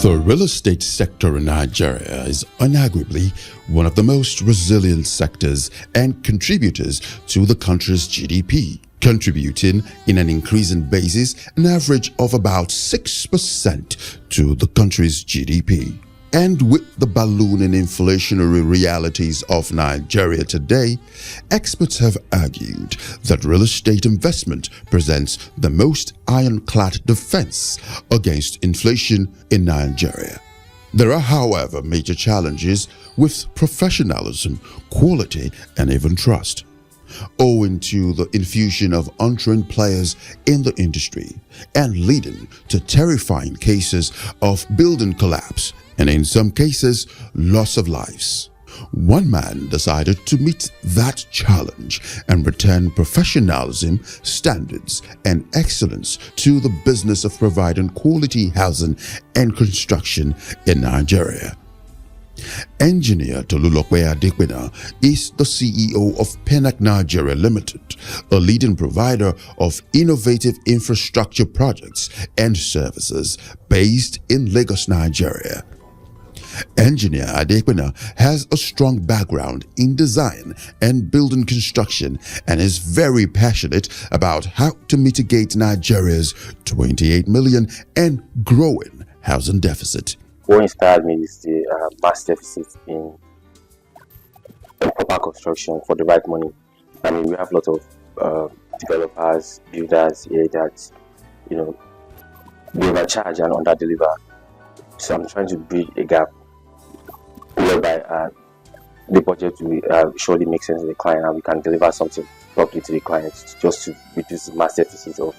The real estate sector in Nigeria is unarguably one of the most resilient sectors and contributors to the country's GDP, contributing in an increasing basis an average of about 6% to the country's GDP. And with the ballooning inflationary realities of Nigeria today, experts have argued that real estate investment presents the most ironclad defense against inflation in Nigeria. There are, however, major challenges with professionalism, quality, and even trust, owing to the infusion of untrained players in the industry and leading to terrifying cases of building collapse and in some cases, loss of lives. One man decided to meet that challenge and return professionalism, standards, and excellence to the business of providing quality housing and construction in Nigeria. Engineer Total Adherence is the CEO of Pennak Nigeria Limited, a leading provider of innovative infrastructure projects and services based in Lagos, Nigeria. Engineer Adherence has a strong background in design and building construction and is very passionate about how to mitigate Nigeria's 28 million and growing housing deficit. What inspired me is the mass deficit in proper construction for the right money. I mean, we have a lot of developers, builders here that, they overcharge and under-deliver. So I'm trying to bridge a gap whereby the budget will surely make sense to the client and we can deliver something properly to the client just to reduce the mass deficit of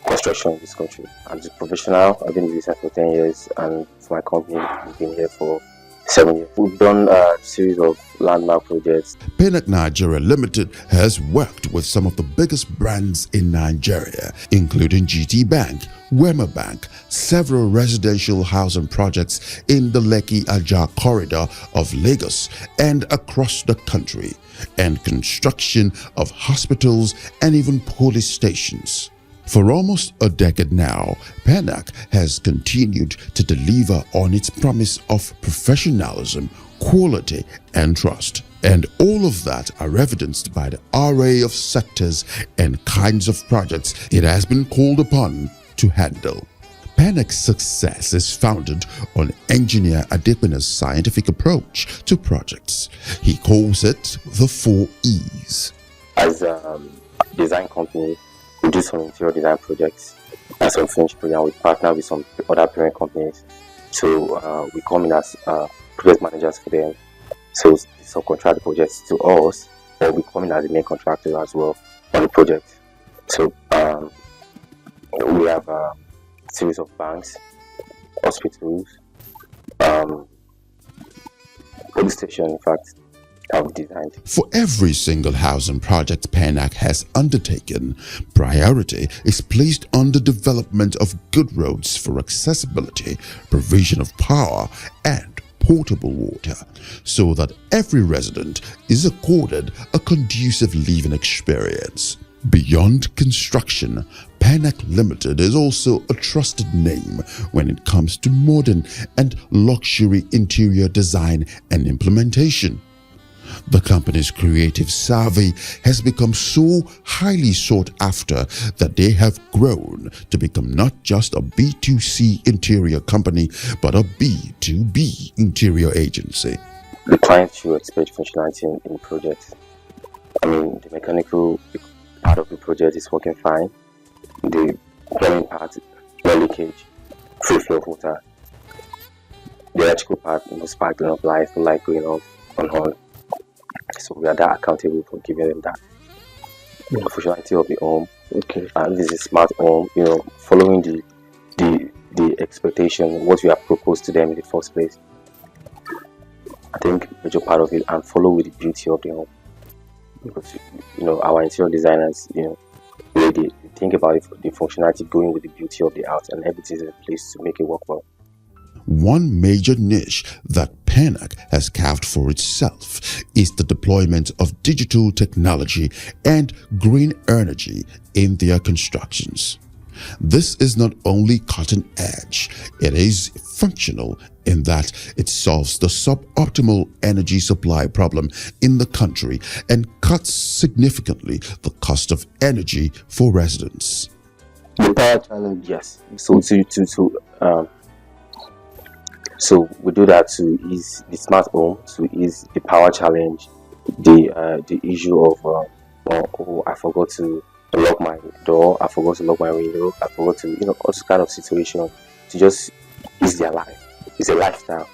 construction in this country. I'm a professional. I've been in business for 10 years and for my company, we've been here for 7 years. We've done a series of landmark projects. Pennak Nigeria Limited has worked with some of the biggest brands in Nigeria, including GT Bank, Wema Bank, several residential housing projects in the Lekki-Ajah corridor of Lagos and across the country, and construction of hospitals and even police stations. For almost a decade now, Pennak has continued to deliver on its promise of professionalism, quality, and trust. And all of that are evidenced by the array of sectors and kinds of projects it has been called upon to handle. Pennak's success is founded on Engineer Adherence's scientific approach to projects. He calls it the 4 E's. As a design company, we do some interior design projects and some finished projects. We partner with some other parent companies. So we come in as project managers for them. So subcontract the projects to us, or we come in as the main contractor as well on the project. So we have a series of banks, hospitals, police station, in fact, have designed. For every single housing project Pennak has undertaken, priority is placed on the development of good roads for accessibility, provision of power, and potable water, so that every resident is accorded a conducive living experience. Beyond construction, Pennak Limited is also a trusted name when it comes to modern and luxury interior design and implementation. The company's creative savvy has become so highly sought after that they have grown to become not just a B2C interior company, but a B2B interior agency. The client should expect functionality in projects. I mean, the mechanical part of the project is working fine. The plumbing part, no leakage, free flow of water. The electrical part, sparkling of light, light going off on. So we are that accountable for giving them that functionality of the home. Okay. And this is a smart home, following the expectation, what we have proposed to them in the first place. I think a major part of it, and follow with the beauty of the home. Because our interior designers, they think about the functionality going with the beauty of the house, and everything is in place to make it work well. One major niche that Pennak has carved for itself is the deployment of digital technology and green energy in their constructions. This is not only cutting edge, it is functional in that it solves the suboptimal energy supply problem in the country and cuts significantly the cost of energy for residents. The power challenge, yes. So we do that to ease the smart home, to ease the power challenge, the issue of oh, I forgot to lock my door, I forgot to lock my window, I forgot to all kind of situation to just ease their life. It's a lifestyle,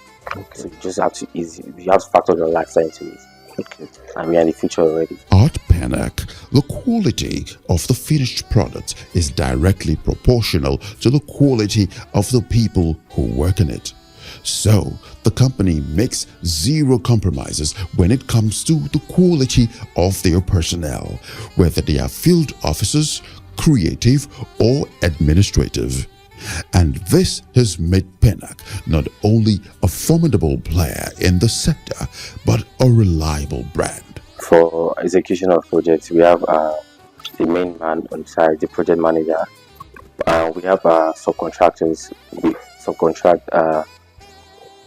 so you just have to ease. You have to factor your lifestyle into it. Okay, and we are in the future already. At Pennak, the quality of the finished product is directly proportional to the quality of the people who work in it. So, the company makes zero compromises when it comes to the quality of their personnel, whether they are field officers, creative, or administrative. And this has made Pennak not only a formidable player in the sector, but a reliable brand. For execution of projects, we have the main man on site, the project manager. We have subcontractors. We subcontract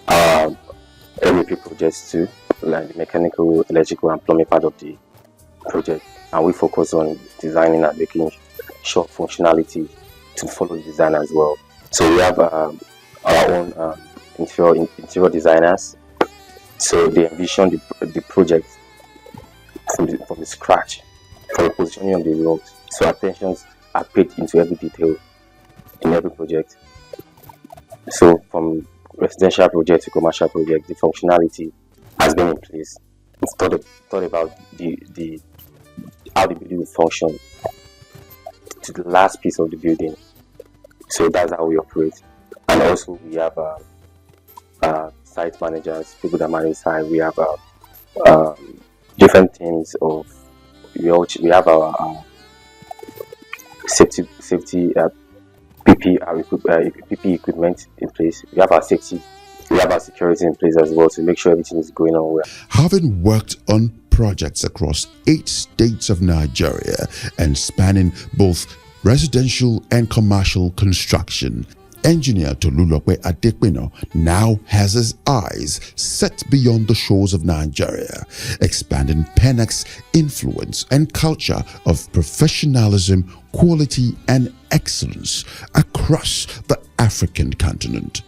MEP projects too, like the mechanical, electrical, and plumbing part of the project. And we focus on designing and making sure functionality to follow the design as well. So we have our own interior designers. So they envision the project from the scratch, from the positioning of the rooms. So attentions are paid into every detail in every project. So from residential project to commercial project, the functionality has been in place. We've thought about the how the building will function to the last piece of the building. So that's how we operate. And also we have site managers, people that manage site. We have different teams of. We have our safety PP equipment in place. We have our safety. We have our security in place as well to make sure everything is going on well. Having worked on projects across 8 states of Nigeria and spanning both residential and commercial construction, engineer Tolulope Adekpino now has his eyes set beyond the shores of Nigeria, expanding Pennak's influence and culture of professionalism, quality, and excellence across the African continent.